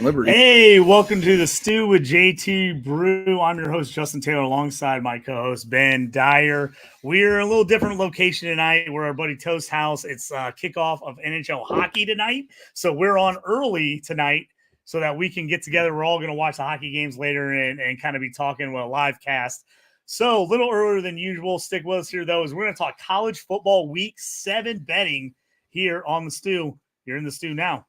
Liberty. Hey, welcome to the Stew with JT Brew. I'm your host, Justin Taylor, alongside my co-host, Ben Dyer. We're in a little different location tonight. We're at our buddy Toast House. It's kickoff of NHL hockey tonight. So we're on early tonight so that we can get together. We're all going to watch the hockey games later and kind of be talking with a live cast. So a little earlier than usual. Stick with us here, though, as we're going to talk college football week 7 betting here on the Stew. You're in the Stew now.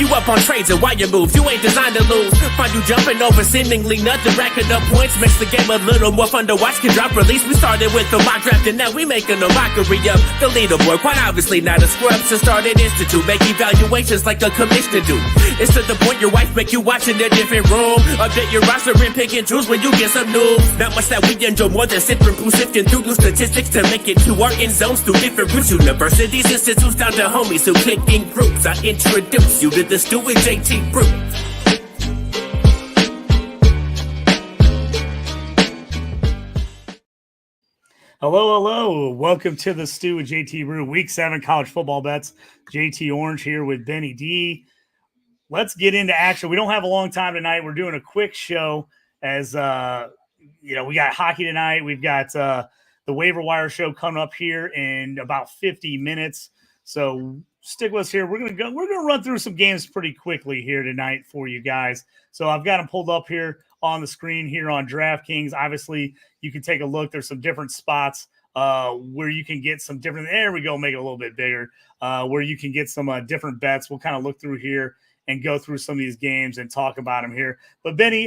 You up on trades and why you move, you ain't designed to lose. Find you jumping over seemingly nothing, racking up points, makes the game a little more fun to watch. Can drop release, we started with the mock draft and now we making a mockery of the leaderboard. Quite obviously not a scrub, so start an institute, make evaluations like a commissioner do. It's to the point your wife make you watch in a different room. Update your roster and pick and choose when you get some news. Not much that we enjoy more than sipping through, sifting through new statistics to make it to our end zones through different routes. Universities, institutes, down to homies who click in groups. I introduce you to the Stew with JT Brew. Hello. Welcome to the Stew with JT Brew. Week 7 college football bets. JT Orange here with Benny D. Let's get into action. We don't have a long time tonight. We're doing a quick show as, we got hockey tonight. We've got the Waiver Wire show coming up here in about 50 minutes. So stick with us here. We're gonna run through some games pretty quickly here tonight for you guys. So I've got them pulled up here on the screen here on DraftKings. Obviously, you can take a look. There's some different spots where you can get some different. There we go. Make it a little bit bigger. Where you can get some different bets. We'll kind of look through here and go through some of these games and talk about them here. But Benny,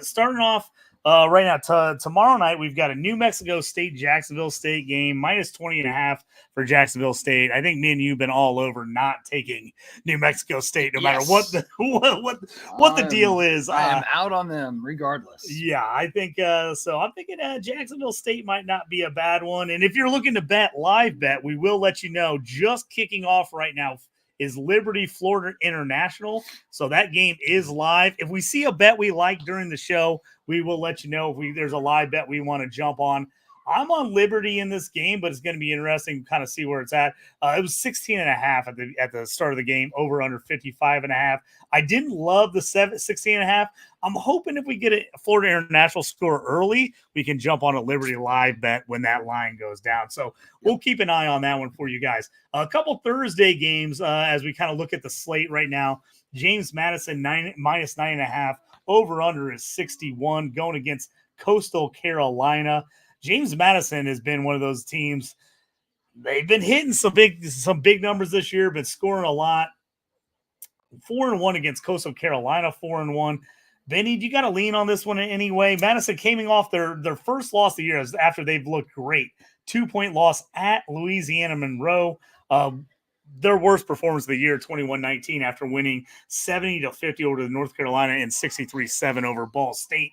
starting off. Right now, tomorrow night, we've got a New Mexico State, Jacksonville State game, minus 20.5 for Jacksonville State. I think me and you have been all over not taking New Mexico State, no matter what the deal is. I am out on them regardless. Yeah, I think so. I'm thinking Jacksonville State might not be a bad one. And if you're looking to live bet, we will let you know. Just kicking off right now is Liberty Florida International. So that game is live. If we see a bet we like during the show, we will let you know if there's a live bet we want to jump on. I'm on Liberty in this game, but it's going to be interesting to kind of see where it's at. It was 16.5 at the start of the game, over under 55.5. I didn't love the 16.5. I'm hoping if we get a Florida International score early, we can jump on a Liberty live bet when that line goes down. So we'll keep an eye on that one for you guys. A couple Thursday games as we kind of look at the slate right now. James Madison minus 9.5. Over under is 61, going against Coastal Carolina. James Madison has been one of those teams. They've been hitting some big numbers this year, but scoring a lot. 4-1 against Coastal Carolina, 4-1. Benny, you got to lean on this one in any way. Madison came off their first loss of the year after they've looked great. 2-point loss at Louisiana Monroe. Their worst performance of the year, 21-19, after winning 70-50 over to North Carolina and 63-7 over Ball State.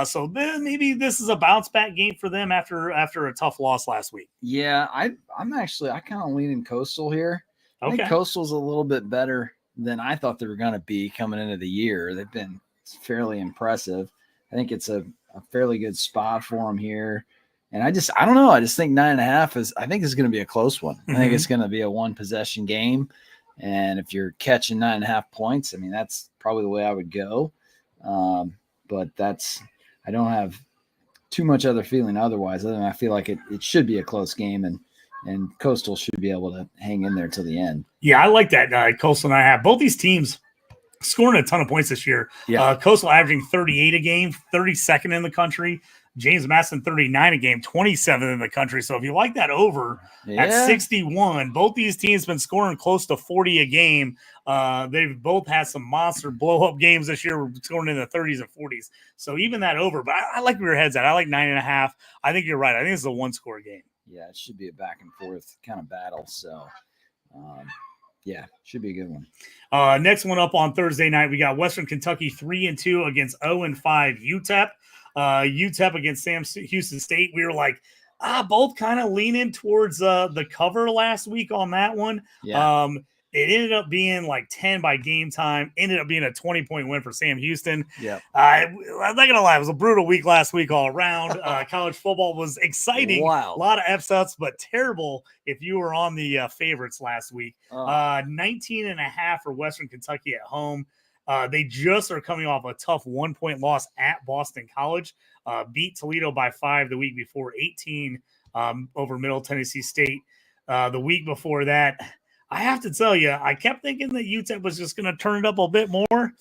So then maybe this is a bounce back game for them after a tough loss last week. Yeah, I kind of leaning Coastal here. I think Coastal's a little bit better than I thought they were going to be coming into the year. They've been fairly impressive. I think it's a fairly good spot for them here. And I don't know. I just think 9.5 I think it's going to be a close one. I think it's going to be a 1-possession game. And if you're catching 9.5 points, I mean, that's probably the way I would go. But I don't have too much other feeling otherwise. Other than I feel like it should be a close game and Coastal should be able to hang in there till the end. Yeah, I like that. Coastal and I have both these teams scoring a ton of points this year. Yeah. Coastal averaging 38 a game, 32nd in the country. James Madison 39 a game, 27th in the country. So if you like that over at 61, both these teams been scoring close to 40 a game. They've both had some monster blow-up games this year, scoring in the 30s and 40s. So even that over, but I like where your head's at. I like 9.5. I think you're right. I think it's a 1-score game. Yeah, it should be a back-and-forth kind of battle. So, should be a good one. Next one up on Thursday night, we got Western Kentucky 3-2 against 0-5 UTEP. UTEP against Houston State. We were like, both kind of leaning towards the cover last week on that one. Yeah. It ended up being like 10 by game time. Ended up being a 20-point win for Sam Houston. Yeah, I'm not going to lie. It was a brutal week last week all around. College football was exciting. Wow. A lot of upsets, but terrible if you were on the favorites last week. 19.5 for Western Kentucky at home. They just are coming off a tough 1-point loss at Boston College. Beat Toledo by 5 the week before, 18 over Middle Tennessee State. The week before that, I have to tell you, I kept thinking that UTEP was just going to turn it up a bit more.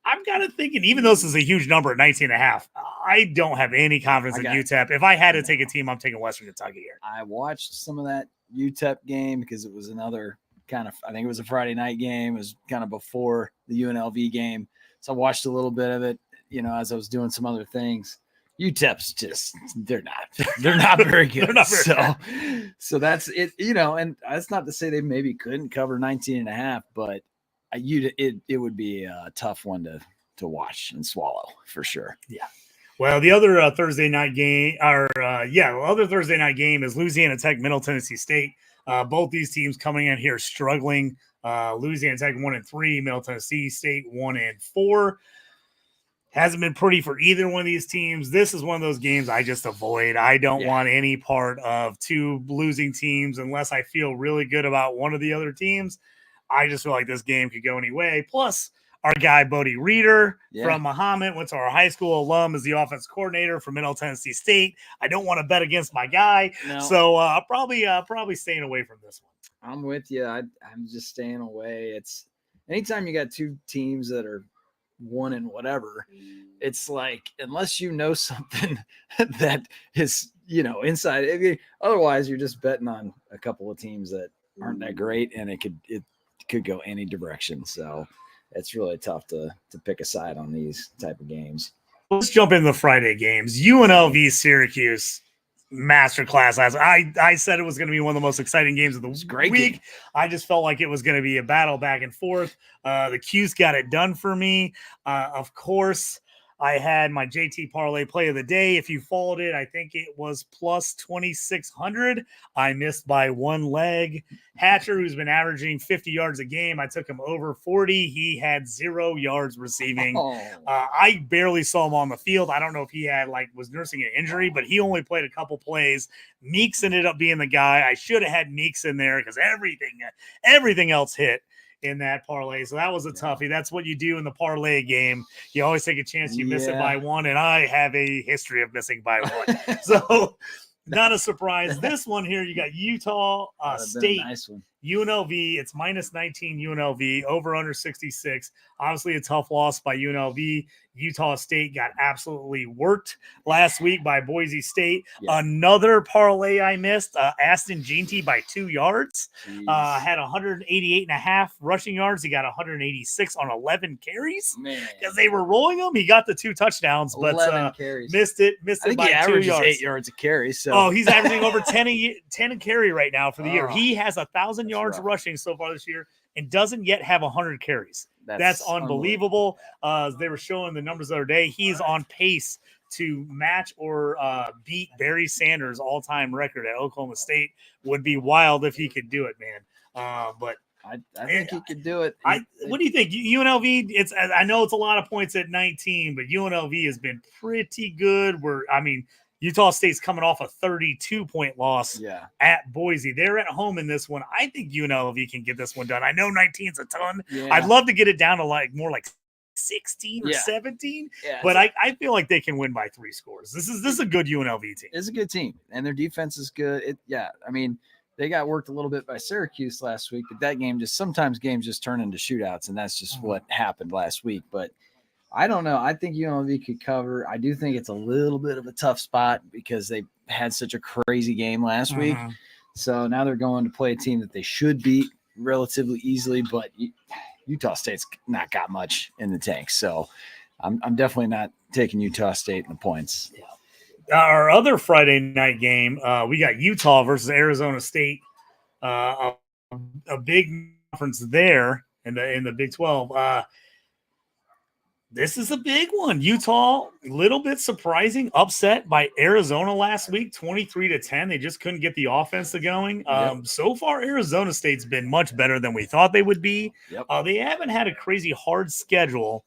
I'm kind of thinking, even though this is a huge number at 19.5, I don't have any confidence in UTEP. If I had to take a team, I'm taking Western Kentucky here. I watched some of that UTEP game because it was another kind of, I think it was a Friday night game. It was kind of before the UNLV game. So I watched a little bit of it, as I was doing some other things. UTEP's just, they're not very good. So that's it, and that's not to say they maybe couldn't cover 19.5, but it would be a tough one to watch and swallow for sure. Yeah. Well, the other Thursday night game is Louisiana Tech, Middle Tennessee State. Both these teams coming in here struggling. Louisiana Tech 1-3, Middle Tennessee State 1-4. Hasn't been pretty for either one of these teams. This is one of those games I just avoid. I don't want any part of two losing teams unless I feel really good about one of the other teams. I just feel like this game could go any way. Plus, our guy, Bodie Reeder from Muhammad, went to our high school alum as the offense coordinator for Middle Tennessee State. I don't want to bet against my guy. No. So I'll probably staying away from this one. I'm with you. I'm just staying away. It's anytime you got two teams that are one and whatever, it's like, unless you know something that is, inside, otherwise you're just betting on a couple of teams that aren't that great, and it could go any direction. So it's really tough to pick a side on these type of games. Let's jump into the Friday games. UNLV Syracuse masterclass. I said it was going to be one of the most exciting games of the week. Game. I just felt like it was going to be a battle back and forth. The Q's got it done for me. Of course, I had my JT parlay play of the day. If you followed it, I think it was plus 2,600. I missed by one leg. Hatcher, who's been averaging 50 yards a game, I took him over 40. He had 0 yards receiving. I barely saw him on the field. I don't know if he was nursing an injury, but he only played a couple plays. Meeks ended up being the guy. I should have had Meeks in there because everything else hit in that parlay. So that was a toughie. That's what you do in the parlay game. You always take a chance you miss it by one, and I have a history of missing by one. So not a surprise. This one here, you got Utah State, nice UNLV. It's minus 19 UNLV, over under 66. Obviously a tough loss by UNLV. Utah State got absolutely worked last week by Boise State. Another parlay I missed. Aston Jeanty by 2 yards. Had 188.5 rushing yards. He got 186 on 11 carries because they were rolling him. He got the 2 touchdowns, but missed it. I think he averages 8 yards a carry. So he's averaging over 10 a carry right now for the year. He has 1,000 yards rushing so far this year and doesn't yet have 100 carries. That's unbelievable. They were showing the numbers the other day. He's on pace to match or beat Barry Sanders' all-time record at Oklahoma State. Would be wild if he could do it, man. But I think he could do it. What do you think? UNLV, I know it's a lot of points at 19, but UNLV has been pretty good. Utah State's coming off a 32-point loss at Boise. They're at home in this one. I think UNLV can get this one done. I know 19's a ton. I'd love to get it down to more like 16 or 17, but I feel like they can win by 3 scores. This is a good UNLV team. It's a good team, and their defense is good. They got worked a little bit by Syracuse last week, but that game sometimes games just turn into shootouts, and that's just what happened last week. But I don't know. I think UNLV could cover. I do think it's a little bit of a tough spot because they had such a crazy game last week. So now they're going to play a team that they should beat relatively easily, but Utah State's not got much in the tank. So I'm definitely not taking Utah State in the points. Our other Friday night game, we got Utah versus Arizona State. A big conference there in the Big 12. This is a big one. Utah, a little bit surprising, upset by Arizona last week, 23-10. They just couldn't get the offense going. So far, Arizona State's been much better than we thought they would be. They haven't had a crazy hard schedule,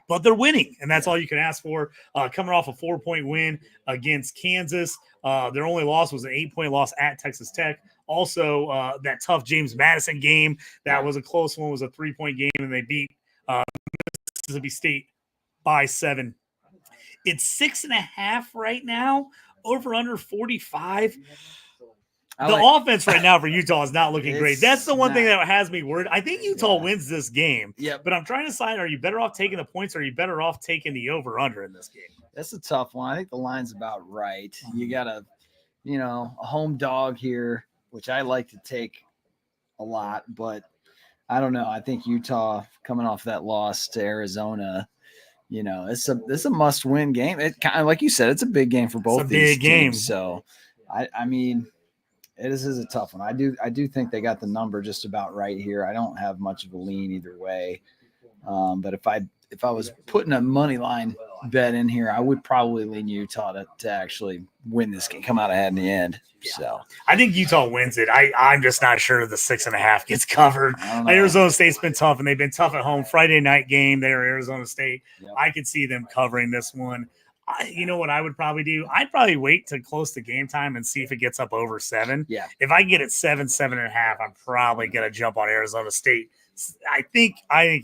but they're winning, and that's all you can ask for. Coming off a 4-point win against Kansas. Their only loss was an 8-point loss at Texas Tech. Also, that tough James Madison game, that was a close one, was a 3-point game, and they beat Mississippi State by 7. It's 6.5 right now, over under 45. Offense right now for Utah is not looking great. That's the one thing that has me worried. I think Utah wins this game. But I'm trying to decide, are you better off taking the points or are you better off taking the over-under in this game? That's a tough one. I think the line's about right. You got a home dog here, which I like to take a lot, but I don't know. I think Utah coming off that loss to Arizona, it's a must-win game. It kind of, like you said, it's a big game for both these teams. So, I mean, this is a tough one. I do think they got the number just about right here. I don't have much of a lean either way. But if I was putting a money line bet in here, I would probably lean Utah to actually win this game, come out ahead in the end. So I think Utah wins it. I'm just not sure the 6.5 gets covered. Arizona State's been tough, and they've been tough at home. Friday night game there, Arizona State. I could see them covering this one. You know what I would probably do? I'd probably wait to close to game time and see if it gets up over 7. If I get it 7.5, I'm probably gonna jump on Arizona State. I think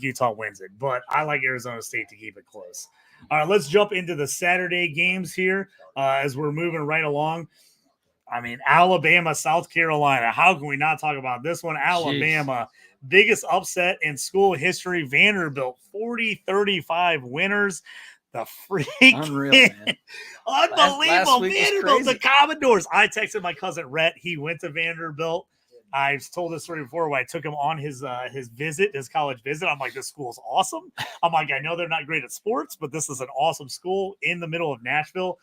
Utah wins it, but I like Arizona State to keep it close. All right, let's jump into the Saturday games here as we're moving right along. I mean, Alabama, South Carolina. How can we not talk about this one? Alabama, biggest upset in school history. Vanderbilt, 40-35 winners. The Unreal, man. Unbelievable. Vanderbilt, the Commodores. I texted my cousin Rhett. He went to Vanderbilt. I've told this story before where I took him on his college visit. I'm like, this school's awesome. I'm like, I know they're not great at sports, but this is an awesome school in the middle of Nashville.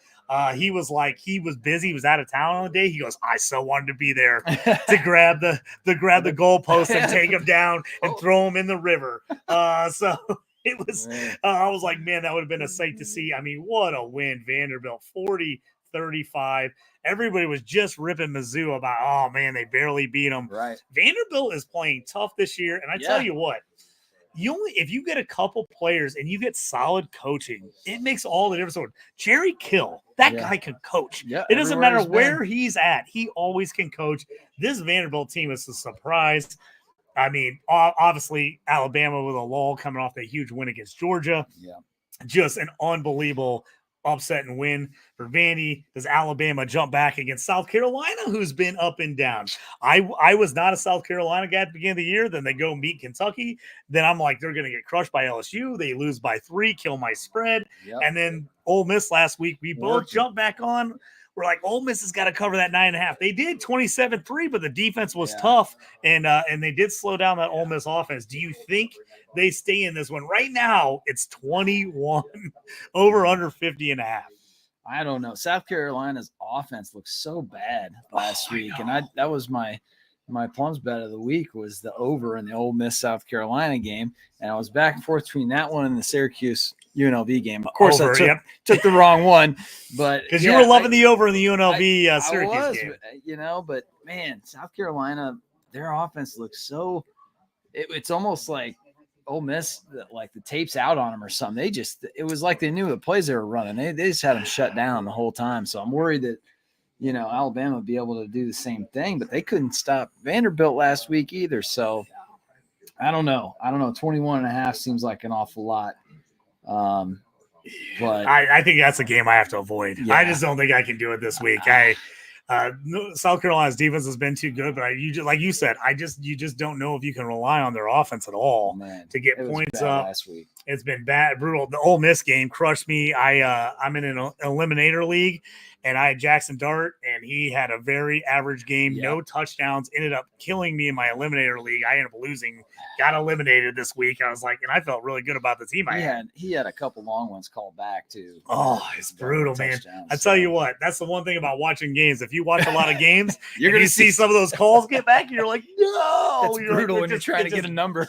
He was busy. He was out of town on the day. He goes, I so wanted to be there to grab the goalpost and take him down and throw him in the river. So it was, I was like, man, that would have been a sight to see. I mean, what a win. Vanderbilt, 40-35. Everybody was just ripping Mizzou about, oh, man, they barely beat them. Right. Vanderbilt is playing tough this year. And I tell you what, if you get a couple players and you get solid coaching, it makes all the difference. Jerry Kill, that guy can coach. It doesn't matter where he's at. He always can coach. This Vanderbilt team is a surprise. I mean, obviously, Alabama with a lull coming off that huge win against Georgia. Just an unbelievable upset and win for Vandy. Does Alabama jump back against South Carolina, who's been up and down? I was not a South Carolina guy at the beginning of the year. Then they go meet Kentucky. Then I'm like, they're going to get crushed by LSU. They lose by 3, kill my spread. And then Ole Miss last week, we both jumped back on. We're like, Ole Miss has got to cover that 9.5. They did 27-3, but the defense was tough, and they did slow down that Ole Miss offense. Do you think they stay in this one? Right now, it's 21 over under 50.5. I don't know. South Carolina's offense looked so bad last week, and that was my plums bet of the week was the over in the Ole Miss South Carolina game, and I was back and forth between that one and the Syracuse UNLV game. Of course, I took the wrong one, but because you were loving the over in the UNLV Syracuse game. But man, South Carolina, their offense looks so. It's almost like Ole Miss, like the tape's out on them or something. It was like they knew the plays they were running. They just had them shut down the whole time. So I'm worried that Alabama would be able to do the same thing, but they couldn't stop Vanderbilt last week either. So I don't know. 21.5 seems like an awful lot. But I think that's a game I have to avoid. I just don't think I can do it this week. South Carolina's defense has been too good, but like you said, you just don't know if you can rely on their offense at all to get points up. Last week. It's been bad, brutal. The Ole Miss game crushed me. I'm in an eliminator league, and I had Jackson Dart, and he had a very average game, no touchdowns, ended up killing me in my eliminator league. I ended up losing, got eliminated this week. I was like, and I felt really good about the team I had. He had a couple long ones called back too. Oh, it's brutal, man. I tell you what, that's the one thing about watching games. If you watch a lot of games, you're going to see some of those calls get back, and you're like, no. It's brutal when you're trying to get a number.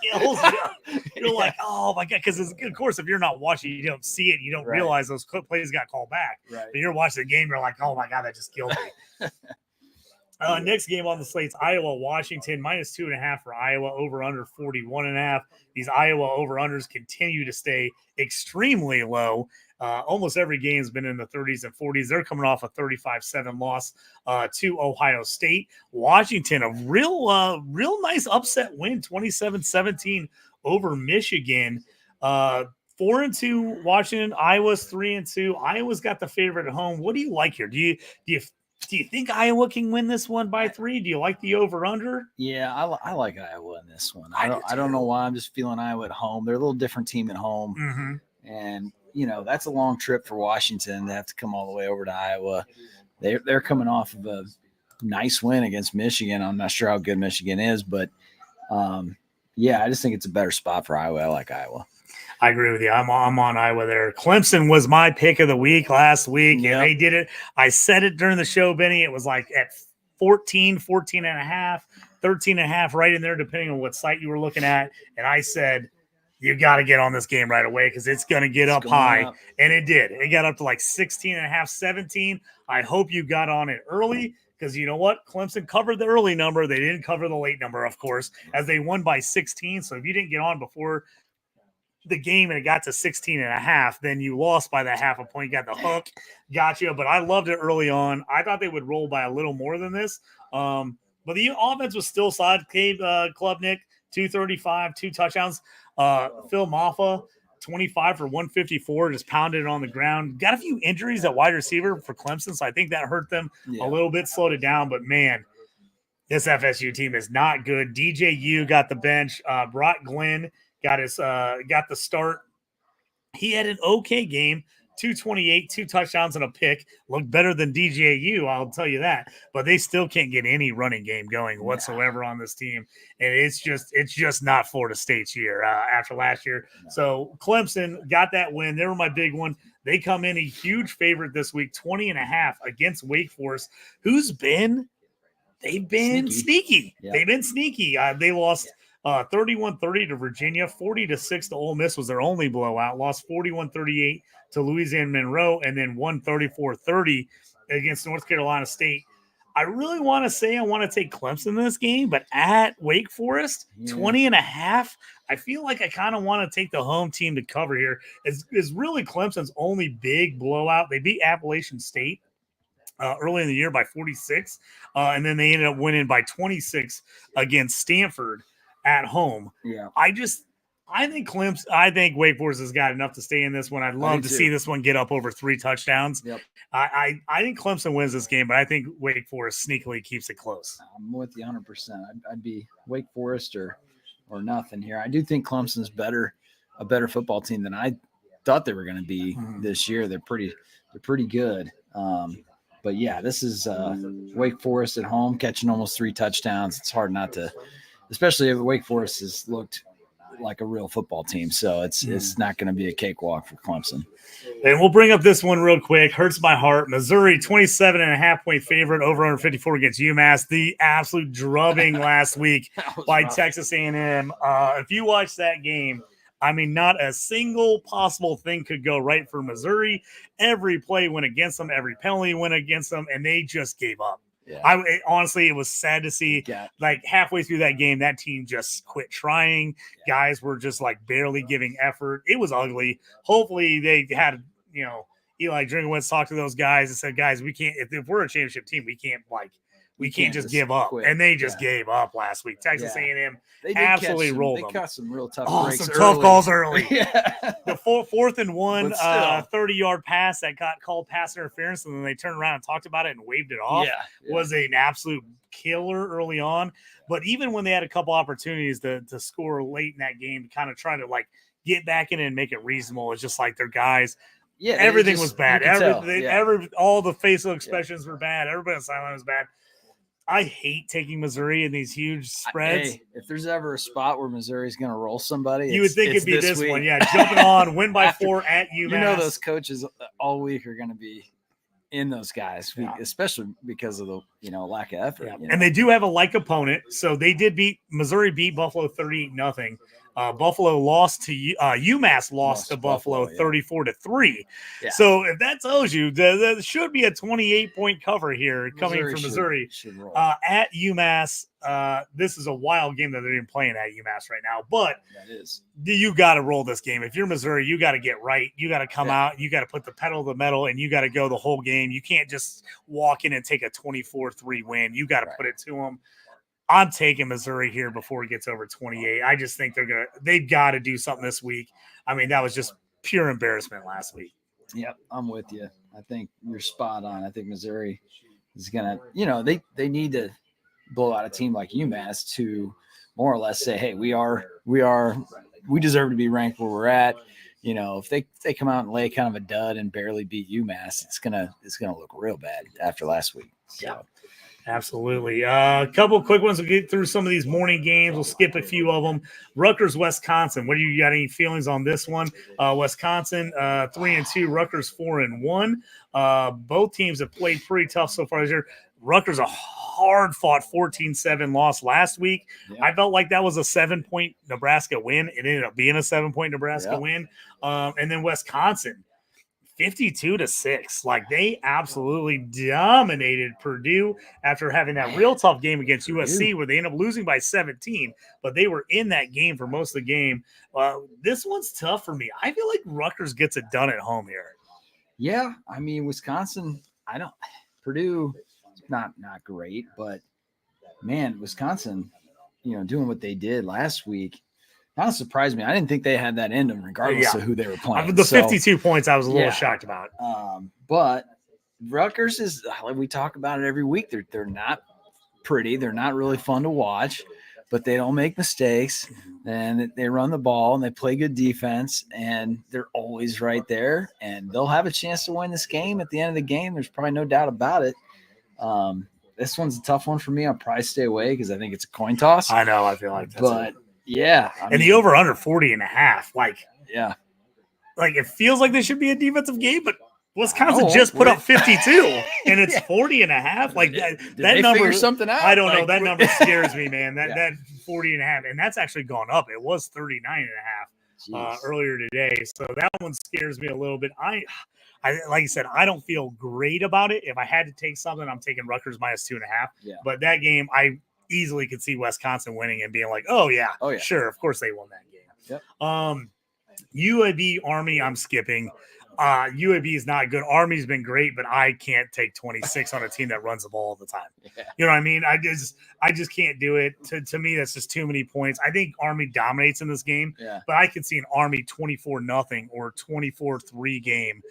You're like, oh my God, because because, of course, if you're not watching, you don't see it. You don't realize those plays got called back. Right. But you're watching the game, you're like, oh, my God, that just killed me. Next game on the slate's Iowa-Washington, -2.5 for Iowa, over-under 41.5. These Iowa over-unders continue to stay extremely low. Almost every game has been in the 30s and 40s. They're coming off a 35-7 loss to Ohio State. Washington, a real nice upset win, 27-17 over Michigan. 4-2 Washington. Iowa's 3-2. Iowa's got the favorite at home. What do you like here? Do you think Iowa can win this one by 3? Do you like the over-under? Yeah, I like Iowa in this one. I don't know why. I'm just feeling Iowa at home. They're a little different team at home. Mm-hmm. And, that's a long trip for Washington. They have to come all the way over to Iowa. They're coming off of a nice win against Michigan. I'm not sure how good Michigan is, but, I just think it's a better spot for Iowa. I like Iowa. I agree with you. I'm on Iowa there. Clemson was my pick of the week last week, and they did it. I said it during the show, Benny. It was like at 14 and a half, 13 and a half, right in there, depending on what site you were looking at. And I said, you got to get on this game right away because it's going to get up high. And it did. It got up to like 16 and a half, 17. I hope you got on it early because you know what? Clemson covered the early number. They didn't cover the late number, of course, as they won by 16. So if you didn't get on before the game and it got to 16 and a half, then you lost by that half a point. You got the hook, gotcha. But I loved it early on. I thought they would roll by a little more than this. But the offense was still solid. Klubnik, 235, 2 touchdowns. Phil Maffa, 25 for 154, just pounded it on the ground. Got a few injuries at wide receiver for Clemson, so I think that hurt them a little bit, slowed it down. But, man, this FSU team is not good. DJU got the bench. Brock Glenn got the start. He had an okay game, 228, 2 touchdowns and a pick. Looked better than DJU, I'll tell you that. But they still can't get any running game going whatsoever on this team. And it's just not Florida State's year after last year. So Clemson got that win. They were my big one. They come in a huge favorite this week, 20.5 against Wake Forest, they've been sneaky. Yeah. They've been sneaky. They lost 31-30 to Virginia, 40-6 to Ole Miss was their only blowout, lost 41-38 to Louisiana Monroe, and then won 34-30 against North Carolina State. I really want to say I want to take Clemson in this game, but at Wake Forest, 20.5, I feel like I kind of want to take the home team to cover here. It's really Clemson's only big blowout. They beat Appalachian State early in the year by 46, and then they ended up winning by 26 against Stanford at home. Yeah. I think Wake Forest has got enough to stay in this one. I'd love to see this one get up over 3 touchdowns. Yep. I think Clemson wins this game, but I think Wake Forest sneakily keeps it close. I'm with you 100%. I'd be Wake Forest or nothing here. I do think Clemson's a better football team than I thought they were going to be this year. They're pretty good. But yeah, this is Wake Forest at home catching almost 3 touchdowns. It's hard not to, especially if Wake Forest has looked like a real football team. So it's not going to be a cakewalk for Clemson. And we'll bring up this one real quick. Hurts my heart. Missouri, 27.5-point favorite, over under 54 against UMass. The absolute drubbing last week by rough. Texas A&M. If you watch that game, I mean, not a single possible thing could go right for Missouri. Every play went against them. Every penalty went against them, and they just gave up. Yeah. Honestly, it was sad to see. Yeah. Like halfway through that game, that team just quit trying. Yeah. Guys were just like barely giving effort. It was ugly. Hopefully, they had Eli Drinkowitz talk to those guys and said, "Guys, we can't. If we're a championship team, we can't just give up." Quit. And they just gave up last week. Texas A&M absolutely rolled them. They caught some real tough breaks some tough calls early. Yeah. The 4th and 1, 30-yard pass that got called pass interference, and then they turned around and talked about it and waved it off. Was an absolute killer early on. But even when they had a couple opportunities to score late in that game, to kind of try to like get back in and make it reasonable, it's just like their guys. Yeah, everything was bad. All the facial expressions were bad. Everybody's silent was bad. I hate taking Missouri in these huge spreads. Hey, if there's ever a spot where Missouri's going to roll somebody, you would think it'd be this one. Yeah, jumping on, win by 4 at UMass. You know those coaches all week are going to be in those guys, especially because of the lack of effort. Yeah. And they do have a like opponent, so they did Missouri beat Buffalo 38-0. Buffalo lost to UMass lost to Buffalo 34-3. Yeah. So if that tells you, there should be a 28-point cover here coming from Missouri at UMass. This is a wild game that they're even playing at UMass right now, but you got to roll this game. If you're Missouri, you got to get right. You got to come out. You got to put the pedal to the metal, and you got to go the whole game. You can't just walk in and take a 24-3 win. You got to put it to them. I'm taking Missouri here before it gets over 28. I just think they've got to do something this week. I mean, that was just pure embarrassment last week. Yep, I'm with you. I think you're spot on. I think Missouri is going to, they need to blow out a team like UMass to more or less say, hey, we deserve to be ranked where we're at. If they come out and lay kind of a dud and barely beat UMass, it's gonna look real bad after last week. So. Yeah. Absolutely. A couple of quick ones. We'll get through some of these morning games. We'll skip a few of them. Rutgers, Wisconsin. What do you got? Any feelings on this one? Wisconsin 3-2. Rutgers 4-1. Both teams have played pretty tough so far this year. Rutgers a hard-fought 14-7 loss last week. Yeah. I felt like that was a 7-point Nebraska win. It ended up being a 7-point Nebraska win. And then Wisconsin. 52-6. Like they absolutely dominated Purdue after having that real tough game against USC where they ended up losing by 17, but they were in that game for most of the game. This one's tough for me. I feel like Rutgers gets it done at home here. Yeah. I mean, Wisconsin, Purdue, not great, but man, Wisconsin, doing what they did last week, kind of surprised me. I didn't think they had that in them, regardless of who they were playing. The 52 points I was a little shocked about. But Rutgers is, like we talk about it every week, they're not pretty. They're not really fun to watch, but they don't make mistakes, and they run the ball, and they play good defense, and they're always right there, and they'll have a chance to win this game at the end of the game. There's probably no doubt about it. This one's a tough one for me. I'll probably stay away because I think it's a coin toss. I know. I feel like that's it. Yeah. And the over under 40.5. Like it feels like this should be a defensive game, but Wisconsin just put up 52 and it's 40.5. Like that number, figure something out? I don't know. That number scares me, man. That 40.5. And that's actually gone up. It was 39.5 earlier today. So that one scares me a little bit. I like you said, I don't feel great about it. If I had to take something, I'm taking Rutgers minus 2.5. Yeah. But that game, I easily could see Wisconsin winning and being like, oh yeah, sure, of course they won that game. Yep. UAB Army, I'm skipping. UAB is not good. Army's been great, but I can't take 26 on a team that runs the ball all the time. Yeah. You know what I mean? I just can't do it. To me, that's just too many points. I think Army dominates in this game, but I could see an Army 24-0 or 24-3 game.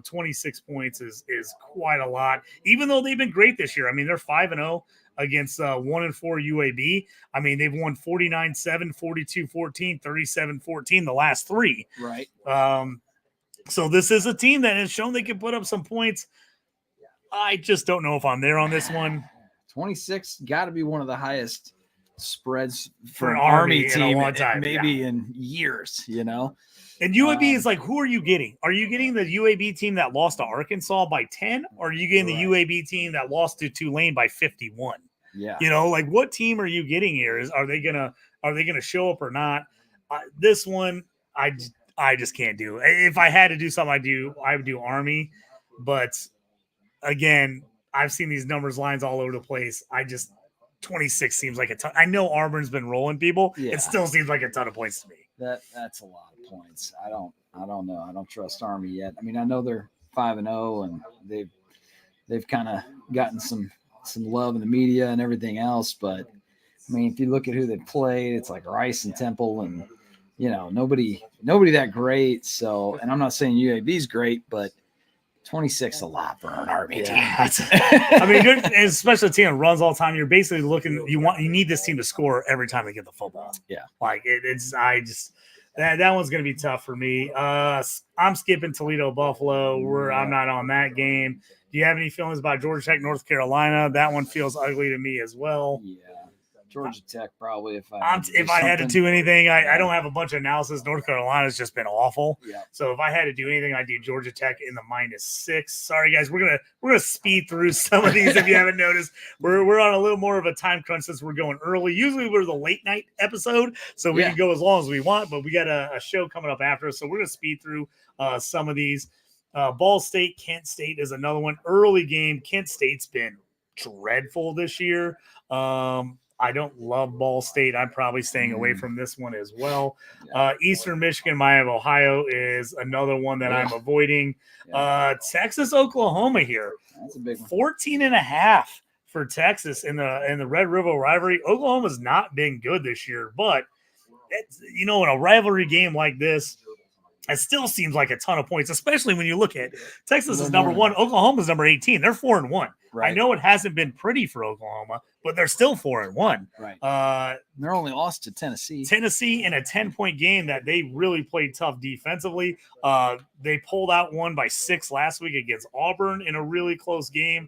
26 points is quite a lot, even though they've been great this year. I mean, they're 5-0 against 1-4 UAB. I mean, they've won 49-7, 42-14, 37-14 the last three. Right. So this is a team that has shown they can put up some points. I just don't know if I'm there on this one. 26 got to be one of the highest spreads for an Army team in a long time, maybe in years, And UAB is like, who are you getting? Are you getting the UAB team that lost to Arkansas by 10? Or are you getting the UAB team that lost to Tulane by 51? Yeah. What team are you getting here? Are they gonna show up or not? This one, I just can't do. If I had to do something, I would do Army. But again, I've seen these numbers lines all over the place. 26 seems like a ton. I know Auburn's been rolling people. Yeah. It still seems like a ton of points to me. That's a lot of points. I don't know. I don't trust Army yet. I mean, I know they're 5-0 and they've kind of gotten some love in the media and everything else. But I mean, if you look at who they played, it's like Rice and Temple and nobody that great. So, and I'm not saying UAB is great, but 26 a lot for an Army team. I mean, especially a team that runs all the time. You're basically looking. You need this team to score every time they get the football. Yeah, like that one's going to be tough for me. I'm skipping Toledo Buffalo. I'm not on that game. Do you have any feelings about Georgia Tech North Carolina? That one feels ugly to me as well. Yeah, Georgia Tech probably if I had to do anything. I don't have a bunch of analysis. North Carolina's just been awful. Yeah. So if I had to do anything, I'd do Georgia Tech in the -6. Sorry guys, we're gonna speed through some of these if you haven't noticed. We're on a little more of a time crunch since we're going early. Usually we're the late night episode, so we can go as long as we want, but we got a show coming up after us, so we're gonna speed through some of these. Ball State, Kent State is another one. Early game. Kent State's been dreadful this year. I don't love Ball State. I'm probably staying away from this one as well. Eastern Michigan, Miami, Ohio is another one that I'm avoiding. Texas, Oklahoma here. That's a big one. 14.5 for Texas in the Red River rivalry. Oklahoma's not been good this year, but in a rivalry game like this, it still seems like a ton of points, especially when you look at Texas is number 1, Oklahoma's number 18. They're 4-1. Right. I know it hasn't been pretty for Oklahoma, but they're still 4-1. Right. They're only lost to Tennessee. Tennessee in a 10-point game that they really played tough defensively. They pulled out one by 6 last week against Auburn in a really close game.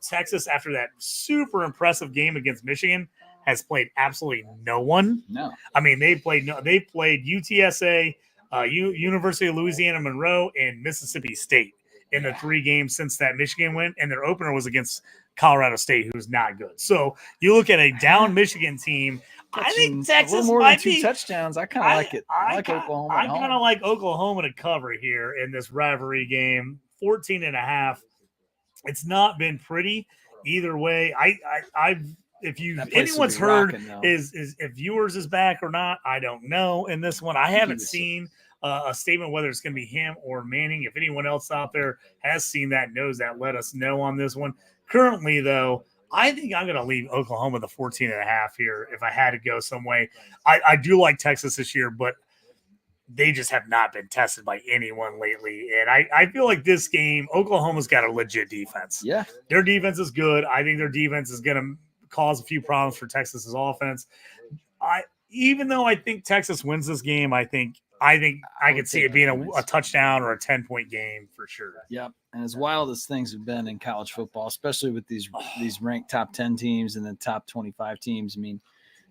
Texas, after that super impressive game against Michigan, has played absolutely no one. No. I mean, they played UTSA, University of Louisiana Monroe, and Mississippi State in the 3 games since that Michigan win, and their opener was against Colorado State, who's not good. So you look at a down Michigan team. I think Texas might be 2 touchdowns. I kind of like it. I like Oklahoma. I kind of like Oklahoma to cover here in this rivalry game. 14.5. It's not been pretty either way. If anyone's heard is if viewers is back or not, I don't know. In this one, I haven't seen a statement whether it's going to be him or Manning. If anyone else out there has seen that, knows that, let us know on this one. Currently, though, I think I'm going to leave Oklahoma the 14.5 here if I had to go some way. I do like Texas this year, but they just have not been tested by anyone lately. And I feel like this game, Oklahoma's got a legit defense. Yeah. Their defense is good. I think their defense is going to cause a few problems for Texas's offense. Even though I think Texas wins this game, I think I could see it being a touchdown or a 10-point game for sure. Yep. And as wild as things have been in college football, especially with these ranked top 10 teams and the top 25 teams, I mean,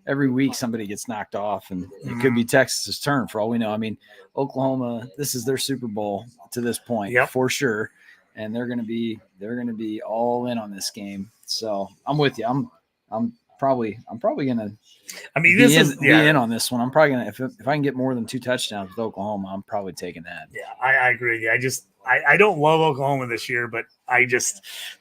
every week somebody gets knocked off, and it could be Texas's turn for all we know. I mean, Oklahoma, this is their Super Bowl to this point for sure, and they're going to be all in on this game. So I'm with you. I'm probably going to. I mean, be in on this one. I'm probably going to, if I can get more than 2 touchdowns with Oklahoma, I'm probably taking that. Yeah, I agree. I don't love Oklahoma this year, but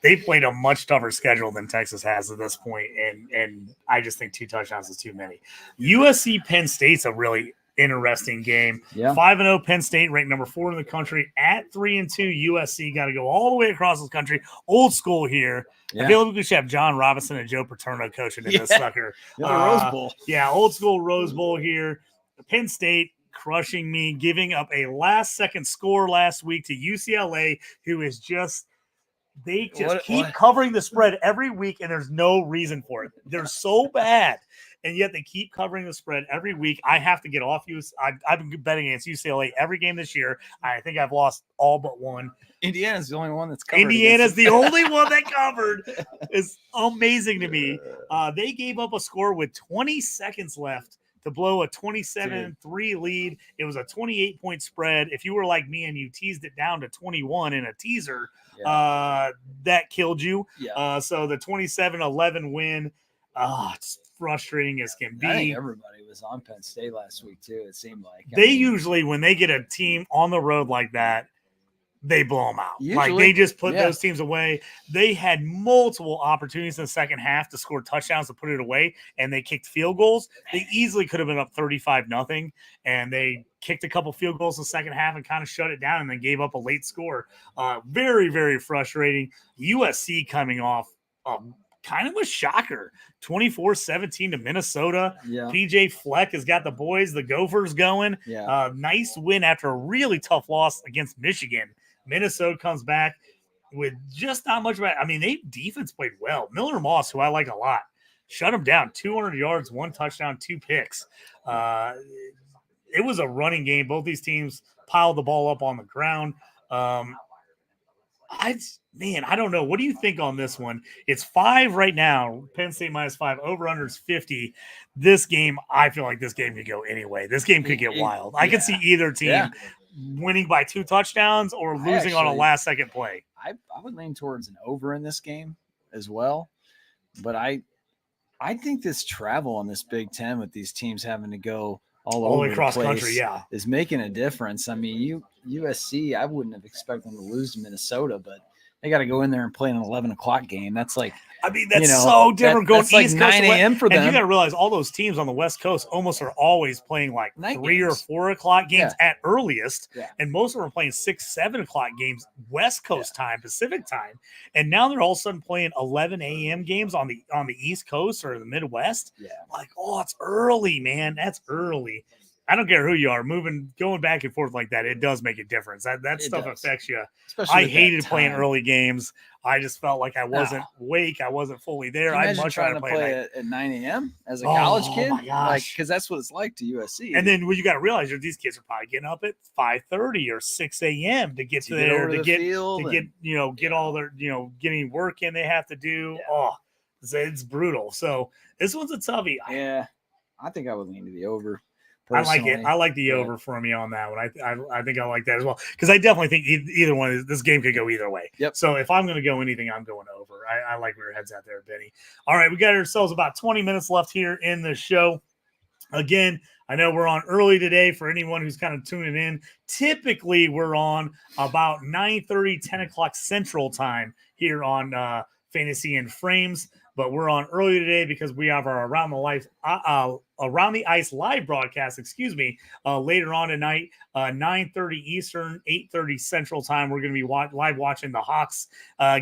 they played a much tougher schedule than Texas has at this point, and I just think 2 touchdowns is too many. USC Penn State's a really interesting game. 5-0 Penn State, ranked number 4 in the country. At 3-2 USC, got to go all the way across the country. Old school here. I feel like we should have John Robinson and Joe Paterno coaching in this sucker. The Rose Bowl. Yeah, old school Rose Bowl here. Penn State crushing me, giving up a last-second score last week to UCLA, who is just – they just keep covering the spread every week, and there's no reason for it. They're so bad, and yet they keep covering the spread every week. I have to get off I've been betting against UCLA every game this year. I think I've lost all but one. Indiana's the only one that's covered. Indiana's the only one that covered. Is amazing to me. They gave up a score with 20 seconds left to blow a 27-3 lead. It was a 28-point spread. If you were like me and you teased it down to 21 in a teaser, that killed you. So the 27-11 win, it's frustrating as can be. I think everybody was on Penn State last week too, it seemed like. Usually, when they get a team on the road like that, they blow them out. Like they just put those teams away. They had multiple opportunities in the second half to score touchdowns to put it away, and they kicked field goals. They easily could have been up 35-0, and they kicked a couple field goals in the second half and kind of shut it down, and then gave up a late score. Very, very frustrating. USC coming off kind of a shocker. 24-17 to Minnesota. PJ Fleck has got the boys, the Gophers, going. Nice win after a really tough loss against Michigan. Minnesota comes back with just not much. I mean, they defense played well. Miller Moss, who I like a lot, shut him down. 200 yards, 1 touchdown, 2 picks. It was a running game. Both these teams piled the ball up on the ground. I don't know. What do you think on this one? It's 5 right now. Penn State -5. Over under is 50. This game, I feel like this game could go anyway. This game could get wild. I could see either team winning by 2 touchdowns or losing on a last second play. I would lean towards an over in this game as well. But I think this travel on this Big Ten with these teams having to go all over across the place country, is making a difference. I mean, USC, I wouldn't have expected them to lose to Minnesota, but they got to go in there and play an 11 o'clock game. That's like, that's so different going that's like East 9 a.m. for them. And you got to realize all those teams on the West Coast almost are always playing like night 3 games. or 4 o'clock games at earliest. Yeah. And most of them are playing 6, 7 o'clock games, West Coast time, Pacific time. And now they're all of a sudden playing 11 a.m. games on the East Coast or the Midwest. Yeah. Like, it's early, man. That's early. I don't care who you are, going back and forth like that, it does make a difference. That stuff affects you. Especially I hated playing early games. I just felt like I wasn't awake. I wasn't fully there. I'd much rather play at 9 a.m. as a college kid. My gosh. Because that's what it's like to USC. And then you got to realize these kids are probably getting up at 5:30 or 6 a.m. to get to there to get all their getting work in they have to do. Yeah. It's brutal. So this one's a toughie. Yeah, I think I would lean to the over. Personally. I like it. I like the over from you on that one. I think I like that as well because I definitely think either one. This game could go either way. Yep. So if I'm going to go anything, I'm going over. I like where your head's at there, Benny. All right, we got ourselves about 20 minutes left here in the show. Again, I know we're on early today for anyone who's kind of tuning in. Typically, we're on about 9:30, 10 o'clock Central Time here on Fantasy and Frames. But we're on early today because we have our Around the Ice live broadcast, later on tonight, 9:30 Eastern, 8:30 Central Time. We're going to be live watching the Hawks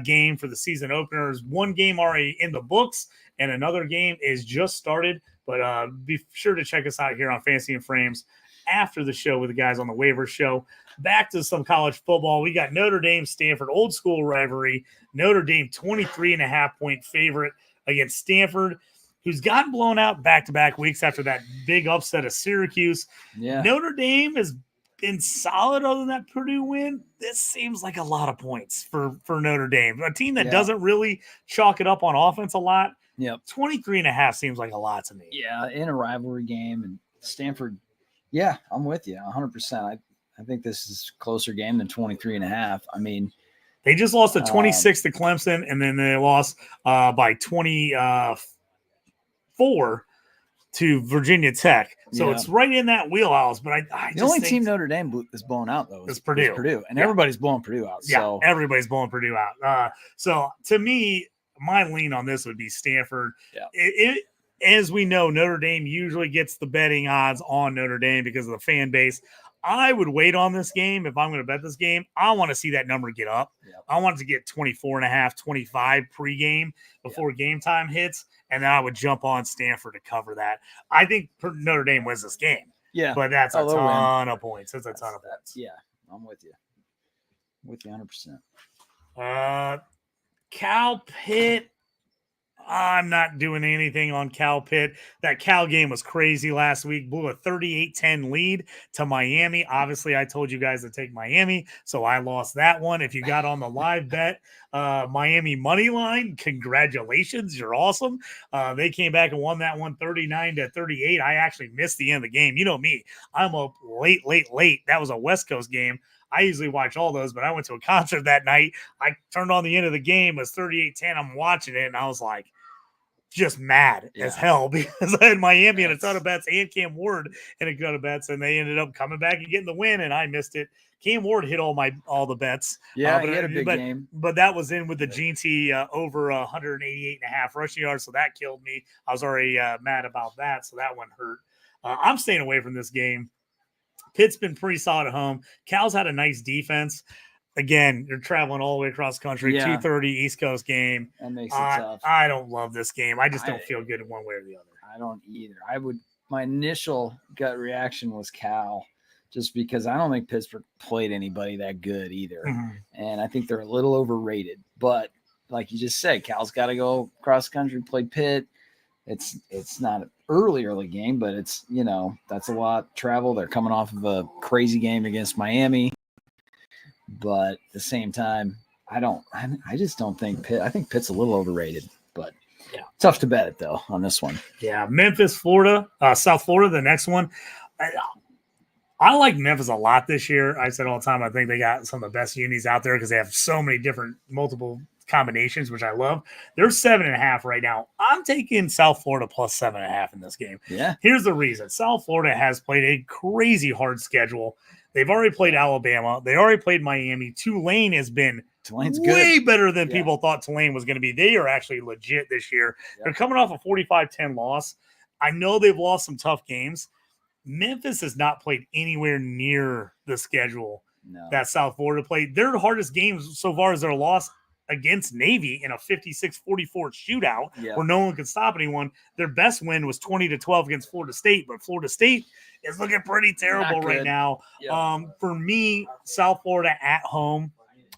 game for the season openers. One game already in the books, and another game is just started. But be sure to check us out here on Fantasy and Frames after the show with the guys on the Waiver show. Back to some college football. We got Notre Dame, Stanford, old school rivalry. Notre Dame 23.5-point favorite against Stanford, who's gotten blown out back-to-back weeks after that big upset of Syracuse. Yeah. Notre Dame has been solid other than that Purdue win. This seems like a lot of points for Notre Dame, a team that doesn't really chalk it up on offense a lot. Yep. 23.5 seems like a lot to me. Yeah, in a rivalry game. And Stanford, yeah, I'm with you 100%. I think this is a closer game than 23.5. I mean, they just lost to 26 to Clemson, and then they lost by 24 to Virginia Tech. So it's right in that wheelhouse. But I the only team Notre Dame is blown out, though, is Purdue. And everybody's blowing Purdue out. Yeah, everybody's blowing Purdue out. So to me, my lean on this would be Stanford. Yeah. As we know, Notre Dame usually gets the betting odds on Notre Dame because of the fan base. I would wait on this game. If I'm going to bet this game, I want to see that number get up. Yep. I want it to get 24.5, 25 pregame before game time hits, and then I would jump on Stanford to cover that. I think Notre Dame wins this game. Yeah. But that's a ton of points. That's a ton of points. Yeah, I'm with you. I'm with you 100%. Cal Pitt. I'm not doing anything on Cal Pitt. That Cal game was crazy last week. Blew a 38-10 lead to Miami. Obviously, I told you guys to take Miami, so I lost that one. If you got on the live bet, Miami money line, congratulations. You're awesome. They came back and won that one 39-38. I actually missed the end of the game. You know me. I'm up late. That was a West Coast game. I usually watch all those, but I went to a concert that night. I turned on the end of the game. It was 38-10. I'm watching it, and I was like, just mad as hell because I had Miami in a ton of bets and Cam Ward in a ton of bets, and they ended up coming back and getting the win, and I missed it. Cam Ward hit all the bets. Yeah, he had a big game. But that was in with the GT over 188.5 rushing yards, so that killed me. I was already mad about that, so that one hurt. I'm staying away from this game. Pitt's been pretty solid at home. Cal's had a nice defense. Again, you're traveling all the way across country, 2:30 East Coast game. That makes it tough. I don't love this game. I just don't feel good in one way or the other. I don't either. My initial gut reaction was Cal, just because I don't think Pittsburgh played anybody that good either. Mm-hmm. And I think they're a little overrated. But like you just said, Cal's got to go cross country, play Pitt. It's not an early game, but it's, that's a lot of travel. They're coming off of a crazy game against Miami. But at the same time, I just don't think Pitt. I think Pitt's a little overrated, but yeah, tough to bet it though on this one. Yeah, Memphis, Florida, South Florida. The next one. I like Memphis a lot this year. I said all the time, I think they got some of the best unis out there because they have so many different multiple combinations, which I love. They're 7.5 right now. I'm taking South Florida plus 7.5 in this game. Yeah. Here's the reason. South Florida has played a crazy hard schedule. They've already played Alabama. They already played Miami. Tulane has been way better than people thought Tulane was going to be. They are actually legit this year. Yeah. They're coming off a 45-10 loss. I know they've lost some tough games. Memphis has not played anywhere near the schedule that South Florida played. Their hardest games so far is their loss against Navy in a 56-44 shootout where no one could stop anyone. Their best win was 20-12 against Florida State, but Florida State is looking pretty terrible right now. For me, South Florida at home,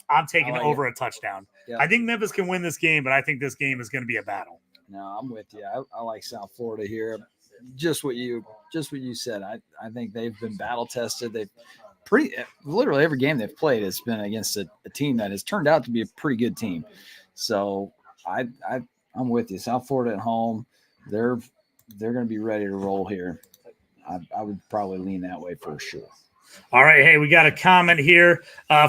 I'm taking over a touchdown. I think Memphis can win this game, but I think this game is going to be a battle. No, I'm with you. I like South Florida here. Just what you said. I think they've been battle tested. They've literally every game they've played has been against a team that has turned out to be a pretty good team. So I'm with you. South Florida at home, they're going to be ready to roll here. I would probably lean that way for sure. All right. Hey, we got a comment here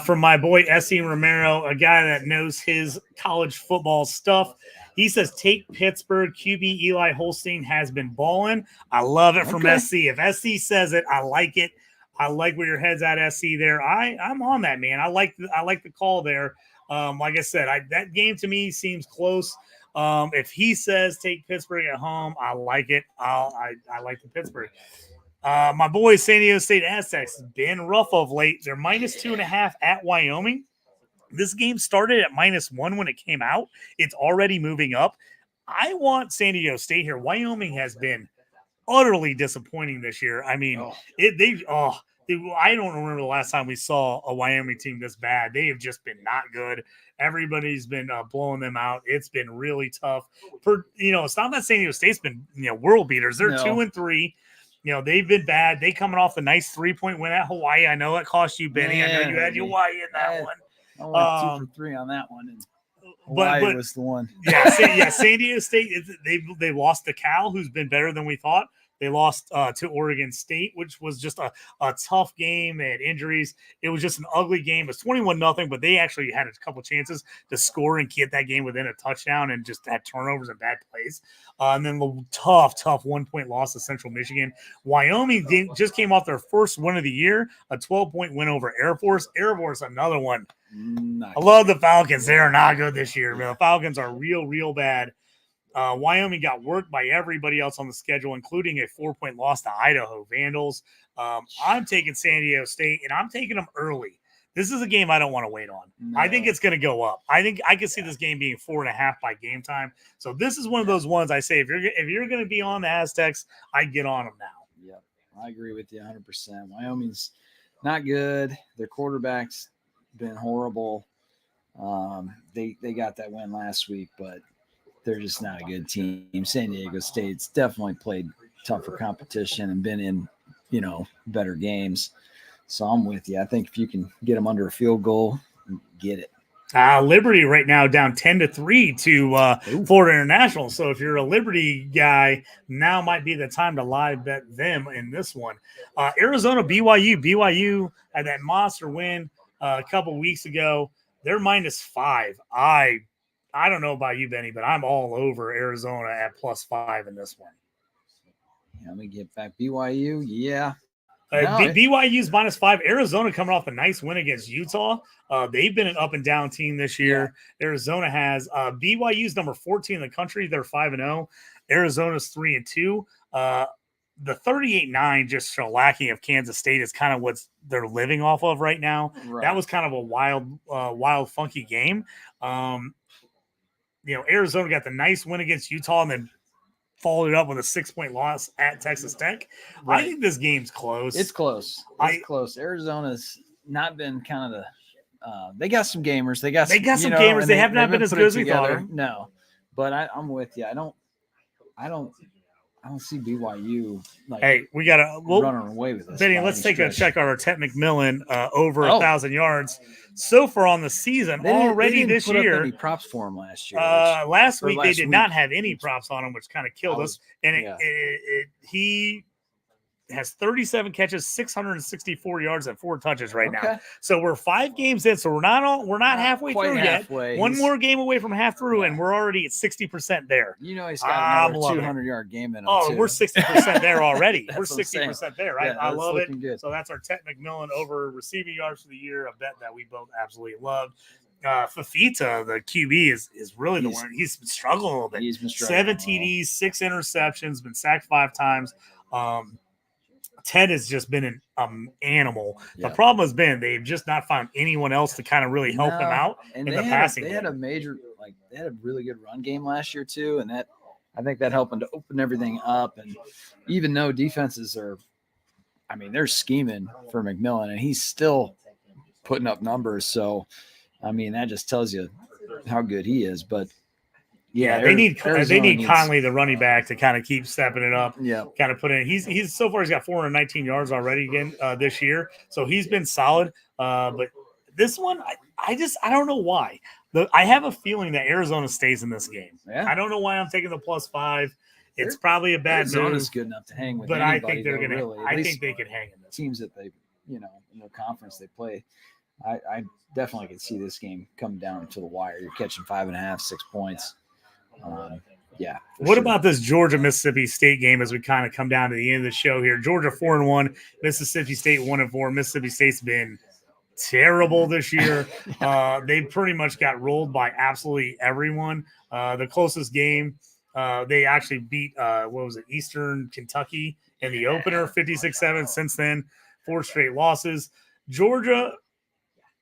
from my boy S.E. Romero, a guy that knows his college football stuff. He says, take Pittsburgh. QB Eli Holstein has been balling. I love it from SC. If SC says it, I like it. I like where your head's at, SC there. I'm on that, man. I like the call there. Like I said, that game to me seems close. If he says take Pittsburgh at home, I like it. I like the Pittsburgh. My boys, San Diego State Aztecs, been rough of late. They're -2.5 at Wyoming. This game started at -1 when it came out. It's already moving up. I want San Diego State here. Wyoming has been utterly disappointing this year. I mean, I don't remember the last time we saw a Wyoming team this bad. They have just been not good. Everybody's been blowing them out. It's been really tough. It's not that San Diego State's been world beaters. They're 2-3. They've been bad. They coming off the nice 3-point win at Hawaii. I know it cost you, Benny. I know you had Hawaii in that one. I went 2 for 3 on that one, and Hawaii was the one. San Diego State. They lost to Cal, who's been better than we thought. They lost to Oregon State, which was just a tough game. They had injuries. It was just an ugly game. It was 21-0, but they actually had a couple chances to score and get that game within a touchdown and just had turnovers and bad plays. And then the tough 1-point loss to Central Michigan. Wyoming just came off their first win of the year, a 12-point win over Air Force. Air Force, another one. I love the Falcons. They are not good this year. The Falcons are real bad. Wyoming got worked by everybody else on the schedule, including a 4-point loss to Idaho Vandals. I'm taking San Diego State, and I'm taking them early. This is a game I don't want to wait on. No. I think it's going to go up. I think I can see this game being 4.5 by game time. So this is one of those ones I say, if you're going to be on the Aztecs, I get on them now. Yep, I agree with you 100%. Wyoming's not good. Their quarterback's been horrible. They got that win last week, but they're just not a good team. San Diego State's definitely played tougher competition and been in, better games. So I'm with you. I think if you can get them under a field goal, get it. Liberty right now down 10-3 to Florida International. So if you're a Liberty guy, now might be the time to live bet them in this one. Arizona, BYU had that monster win a couple weeks ago. They're -5. I don't know about you, Benny, but I'm all over Arizona at +5 in this one. Let me get back. BYU, yeah. BYU's -5. Arizona coming off a nice win against Utah. They've been an up and down team this year. Yeah. Arizona has BYU's number 14 in the country. They're 5-0. Arizona's 3-2. The 38-9 just lacking of Kansas State is kind of what they're living off of right now. Right. That was kind of a wild, funky game. Arizona got the nice win against Utah and then followed it up with a 6-point loss at Texas Tech. Right. I think this game's close. It's close. It's close. Arizona's not been kind of the they got some gamers. They got some gamers. They have not been as good as we thought. No. But I'm with you. I don't see BYU we gotta running away with this. Benny, let's take a check on our Ted McMillan over 1,000 yards. so far on the season already this put year. Up any props for him last year? Last week they did not have any props on him, which kind of killed us. And he has 37 catches, 664 yards, and 4 touches right now. So we're 5 games in. So we're not halfway through yet. One more game away from half through, and we're already at 60% there. You know, he's got another 200-yard game in him. Oh, too. We're 60% there already. We're 60% there, right? Yeah, I love it. Good. So that's our Ted McMillan over receiving yards for the year, a bet that we both absolutely loved. Fafita, the QB, is really the one. He's been struggling a little bit. He's been struggling. 7 TDs, 6 interceptions, been sacked 5 times. Ted has just been an animal. The problem has been they've just not found anyone else to kind of really help him out in the passing game. They had a really good run game last year too, and that I think that helped them to open everything up. And even though defenses they're scheming for McMillan, and he's still putting up numbers. So, that just tells you how good he is. But they need Conley, the running back, to kind of keep stepping it up. Yeah, kind of put in. He's so far he's got 419 yards already again this year, so he's been solid. But this one, I don't know why. I have a feeling that Arizona stays in this game. Yeah. I don't know why I'm taking the +5. It's probably a bad move. Arizona's good enough to hang with, but anybody, I think they're gonna. really. I think they could hang in this teams that they, in their conference they play. I definitely could see this game come down to the wire. You're catching 5.5, 6 points. What about this Georgia-Mississippi State game as we kind of come down to the end of the show here? Georgia 4-1, Mississippi State 1-4. Mississippi State's been terrible this year. They pretty much got rolled by absolutely everyone. The closest game, they actually beat Eastern Kentucky in the opener, 56-7. Since then, 4 straight losses. Georgia,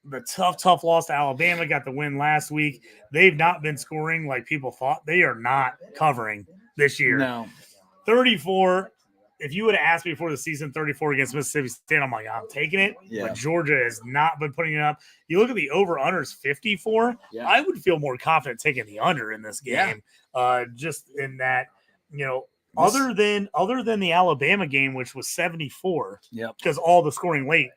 the tough loss to Alabama, got the win last week. They've not been scoring like people thought. They are not covering this year. No. 34. If you would have asked me before the season, 34 against Mississippi State, I'm like, I'm taking it. Yeah. But Georgia has not been putting it up. You look at the over-unders 54. Yeah. I would feel more confident taking the under in this game. Just in that, other than the Alabama game, which was 74, because all the scoring late.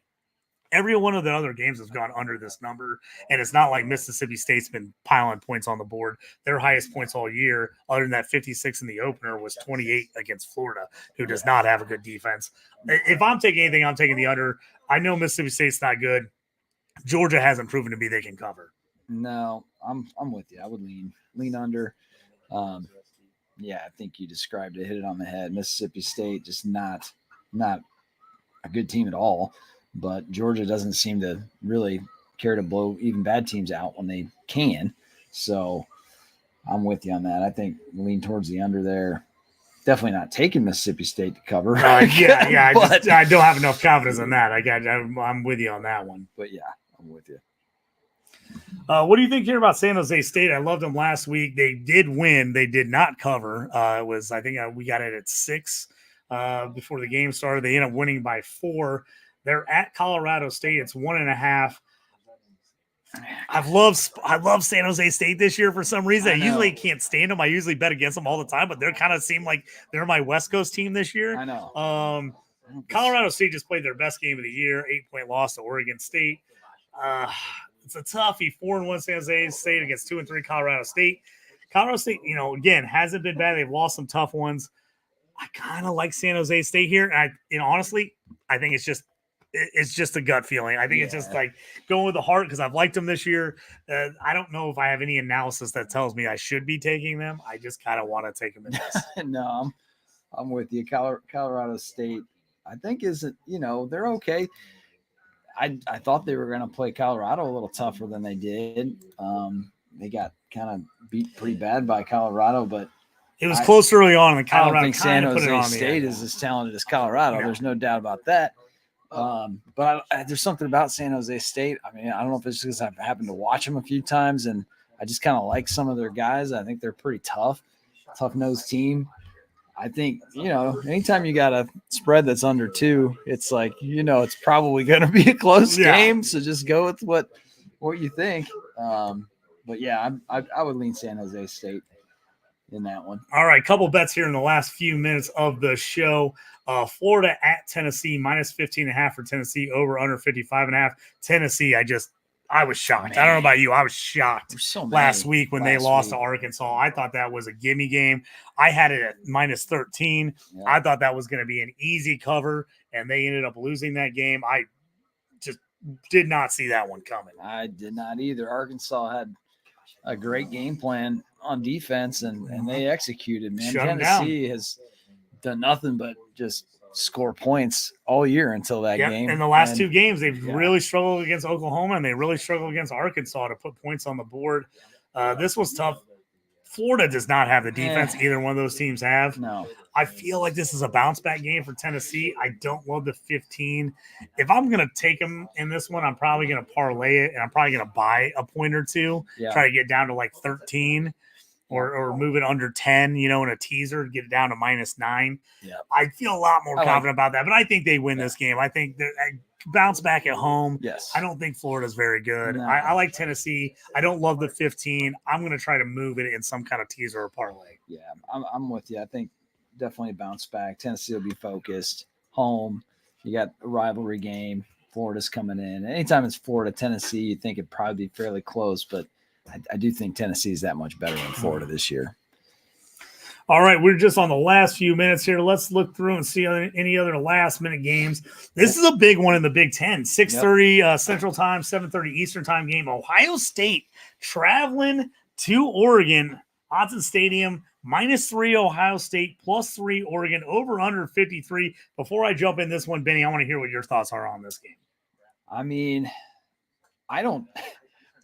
Every one of the other games has gone under this number, and it's not like Mississippi State's been piling points on the board. Their highest points all year, other than that 56 in the opener, was 28 against Florida, who does not have a good defense. If I'm taking anything, I'm taking the under. I know Mississippi State's not good. Georgia hasn't proven to be they can cover. No, I'm with you. I would lean under. I think you described it, hit it on the head. Mississippi State just not a good team at all. But Georgia doesn't seem to really care to blow even bad teams out when they can. So I'm with you on that. I think lean towards the under there. Definitely not taking Mississippi State to cover. I don't have enough confidence in that. I'm with you on that one. But I'm with you. What do you think here about San Jose State? I loved them last week. They did win. They did not cover. We got it at 6 before the game started. They ended up winning by 4. They're at Colorado State. It's 1.5. I love San Jose State this year for some reason. I usually can't stand them. I usually bet against them all the time, but they kind of seem like they're my West Coast team this year. I know. Colorado State just played their best game of the year, 8-point loss to Oregon State. It's a toughie. 4-1 San Jose State against 2-3 Colorado State. Colorado State, again, hasn't been bad. They've lost some tough ones. I kind of like San Jose State here. And honestly, I think it's just a gut feeling. I think it's just like going with the heart because I've liked them this year. I don't know if I have any analysis that tells me I should be taking them. I just kind of want to take them in this. No, I'm with you. Colorado State, I think they're okay. I thought they were going to play Colorado a little tougher than they did. They got kind of beat pretty bad by Colorado, but it was close early on. And Colorado I don't think San Jose State is as talented as Colorado. No. There's no doubt about that. But there's something about San Jose State. I don't know if it's because I've happened to watch them a few times, and I just kind of like some of their guys. I think they're pretty tough-nosed team. I think, anytime you got a spread that's under 2, it's like, it's probably going to be a close game. So just go with what you think. But I would lean San Jose State in that one. All right. Couple bets here in the last few minutes of the show. Florida at Tennessee, -15.5 for Tennessee, over under 55.5. Tennessee, I was shocked. I don't know about you. I was shocked last week when they lost to Arkansas. I thought that was a gimme game. I had it at minus 13. Yeah. I thought that was going to be an easy cover, and they ended up losing that game. I just did not see that one coming. I did not either. Arkansas had a great game plan on defense, and they executed, man. Tennessee has done nothing but just score points all year until that game. In the last two games, they've really struggled against Oklahoma, and they really struggled against Arkansas to put points on the board. This was tough. Florida does not have the defense either one of those teams have. No. I feel like this is a bounce-back game for Tennessee. I don't love the 15. If I'm going to take them in this one, I'm probably going to parlay it, and I'm probably going to buy a point or two, try to get down to like 13 or move it under 10, in a teaser to get it down to minus 9. Yeah. I feel a lot more confident about that, but I think they win this game. I think that bounce back at home. Yes. I don't think Florida's very good. No. I like Tennessee. I don't love the 15. I'm going to try to move it in some kind of teaser or parlay. Yeah, I'm with you. I think definitely bounce back. Tennessee will be focused. Home. You got a rivalry game. Florida's coming in. Anytime it's Florida, Tennessee, you think it'd probably be fairly close, but I do think Tennessee is that much better than Florida this year. All right, we're just on the last few minutes here. Let's look through and see any other last-minute games. This is a big one in the Big Ten. 6:30 Central Time, 7:30 Eastern Time game. Ohio State traveling to Oregon. Autzen Stadium, -3 Ohio State, +3 Oregon, over under 53. Before I jump in this one, Benny, I want to hear what your thoughts are on this game. I mean,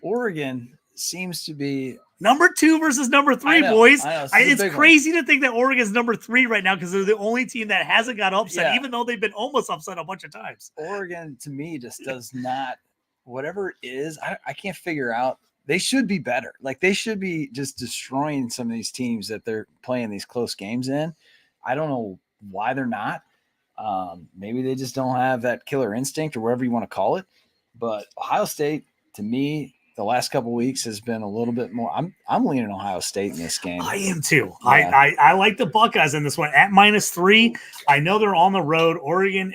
Oregon seems to be number 2 versus number 3, boys. It's crazy to think that Oregon's number 3 right now because they're the only team that hasn't got upset, even though they've been almost upset a bunch of times. Oregon, to me, just does not – whatever it is, I can't figure out. They should be better. Like, they should be just destroying some of these teams that they're playing these close games in. I don't know why they're not. Maybe they just don't have that killer instinct or whatever you want to call it. But Ohio State, to me – the last couple of weeks has been a little bit more. I'm leaning Ohio State in this game. I am too. Yeah. I like the Buckeyes in this one at -3. I know they're on the road. Oregon,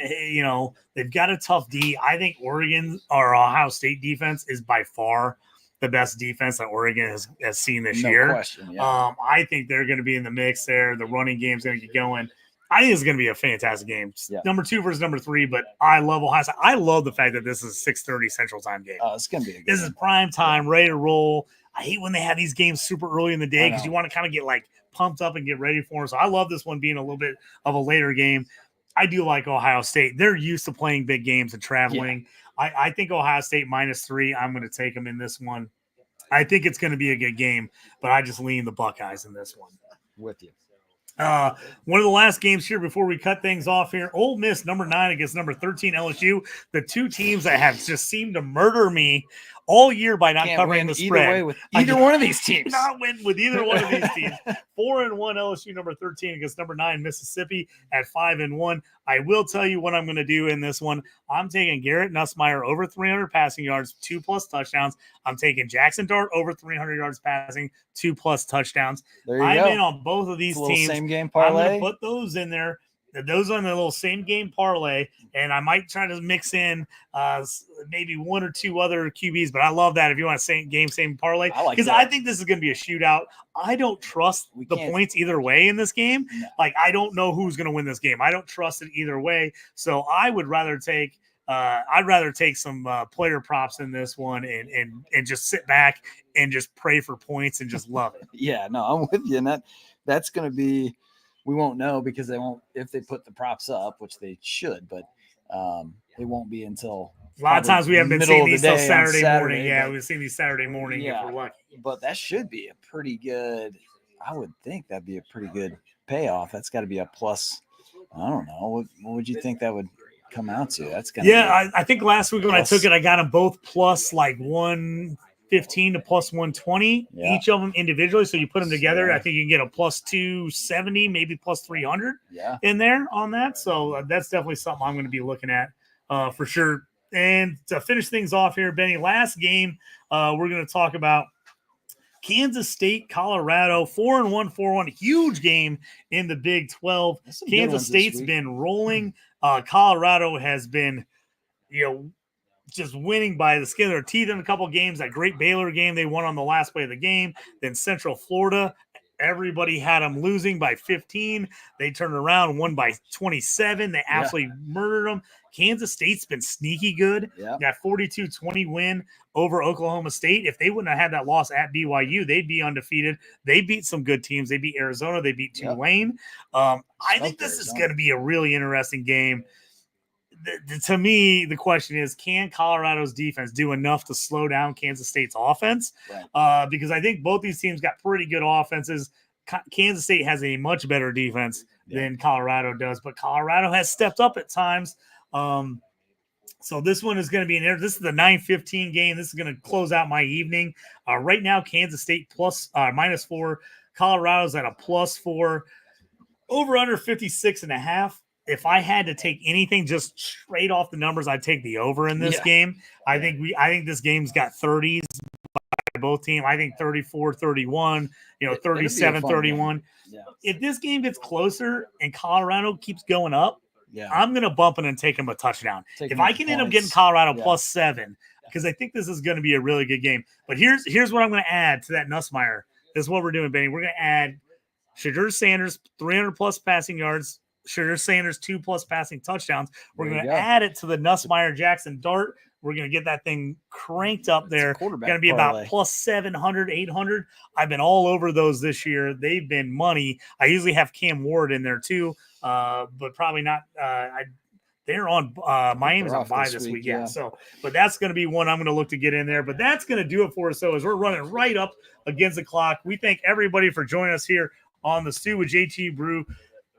they've got a tough D. I think Oregon or Ohio State defense is by far the best defense that Oregon has seen this year. Question, yeah. I think they're going to be in the mix there. The running game's going to get going. I think it's going to be a fantastic game. Yeah. Number 2 versus number 3, but I love Ohio State. I love the fact that this is a 6:30 Central Time game. Oh, it's going to be a good This is prime time, ready to roll. I hate when they have these games super early in the day because you want to kind of get like pumped up and get ready for them. So I love this one being a little bit of a later game. I do like Ohio State. They're used to playing big games and traveling. Yeah. I think Ohio State -3. I'm going to take them in this one. I think it's going to be a good game, but I just lean the Buckeyes in this one. With you. One of the last games here before we cut things off here, Ole Miss number 9 against number 13 LSU, the two teams that have just seemed to murder me all year by not covering the spread. Either way with either one of these teams. Not win with either one of these teams. 4-1 LSU number 13 against number 9 Mississippi at 5-1. I will tell you what I'm going to do in this one. I'm taking Garrett Nussmeier over 300 passing yards, 2+ touchdowns. I'm taking Jackson Dart over 300 yards passing, 2+ touchdowns. I'm in on both of these teams. Same game parlay. I'm going to put those in there. Those on the little same game parlay, and I might try to mix in maybe 1 or 2 other QBs, but I love that if you want same parlay, because I think this is going to be a shootout. I don't trust the points either way in this game. No. Like, I don't know who's going to win this game. I don't trust it either way. So I would rather take some player props in this one and just sit back and just pray for points and just love it. Yeah, no, I'm with you, and that's going to be. We won't know because they won't if they put the props up, which they should, but it won't be until a lot of times we haven't been seeing these till Saturday morning. Yeah, we've seen these Saturday morning if we're lucky. But that should be a pretty good. I would think that'd be a pretty good payoff. That's got to be a plus. I don't know. What would you think that would come out to? That's gonna I think last week when I took it, I got them both plus like 115 to plus 120, each of them individually. So you put them together, I think you can get a plus 270, maybe plus 300 in there on that. So that's definitely something I'm going to be looking at for sure. And to finish things off here, Benny, last game, we're going to talk about Kansas State, Colorado, 4-1, huge game in the Big 12. Kansas State's been rolling. Colorado has been, just winning by the skin of their teeth in a couple games. That great Baylor game, they won on the last play of the game. Then Central Florida, everybody had them losing by 15. They turned around, won by 27. They absolutely murdered them. Kansas State's been sneaky good. That 42-20 win over Oklahoma State. If they wouldn't have had that loss at BYU, they'd be undefeated. They beat some good teams. They beat Arizona. They beat Tulane. I think this is going to be a really interesting game. To me, the question is, can Colorado's defense do enough to slow down Kansas State's offense? Because I think both these teams got pretty good offenses. Kansas State has a much better defense than Colorado does, but Colorado has stepped up at times. So this one is going to be this is the 9:15 game. This is going to close out my evening. Right now, Kansas State -4. Colorado's at a +4. Over under 56.5. If I had to take anything just straight off the numbers, I'd take the over in this game. I think this game's got 30s by both teams. I think 34-31, 37-31. If this game gets closer and Colorado keeps going up, I'm going to bump it and take them a touchdown. If I can end up getting Colorado +7, because I think this is going to be a really good game. But here's what I'm going to add to that Nussmeier. This is what we're doing, Benny. We're going to add Shadur Sanders, 300+ passing yards, Shadur Sanders, 2+ passing touchdowns. We're going to add it to the Nussmeier Jackson Dart. We're going to get that thing cranked up there. Going to be about +700, 800. I've been all over those this year. They've been money. I usually have Cam Ward in there too, but probably not. They're on Miami's on bye this week. So, but that's going to be one I'm going to look to get in there. But that's going to do it for us. So as we're running right up against the clock, we thank everybody for joining us here on the Stew with JT Brew.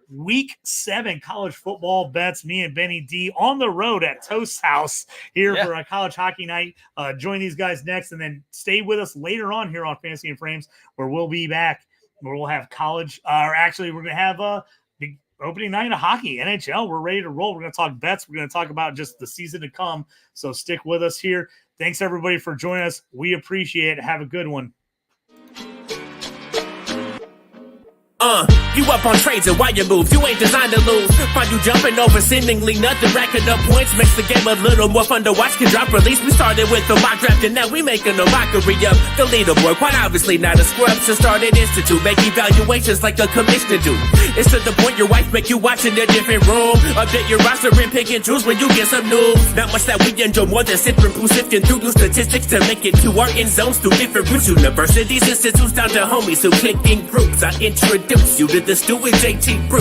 Week 7 college football bets. Me and Benny D on the road at Toast House here for a college hockey night. Join these guys next, and then stay with us later on here on Fantasy and Frames, where we'll be back, where we'll have college. We're going to have the opening night of hockey, NHL. We're ready to roll. We're going to talk bets. We're going to talk about just the season to come. So stick with us here. Thanks everybody for joining us. We appreciate it. Have a good one. You up on trades and why you move, you ain't designed to lose. Find you jumping over seemingly nothing, racking up points, makes the game a little more fun to watch. Can drop release, we started with the mock draft and now we making a mockery of the leaderboard. Quite obviously not a scrub, so start an institute, make evaluations like a commissioner do. It's to the point your wife make you watch in a different room. Update your roster and pick and choose when you get some news. Not much that we enjoy more than sifting through new statistics to make it to our end zones through different routes. Universities, institutes, down to homies who click in groups. I introduce you to the Stew with JT Brew.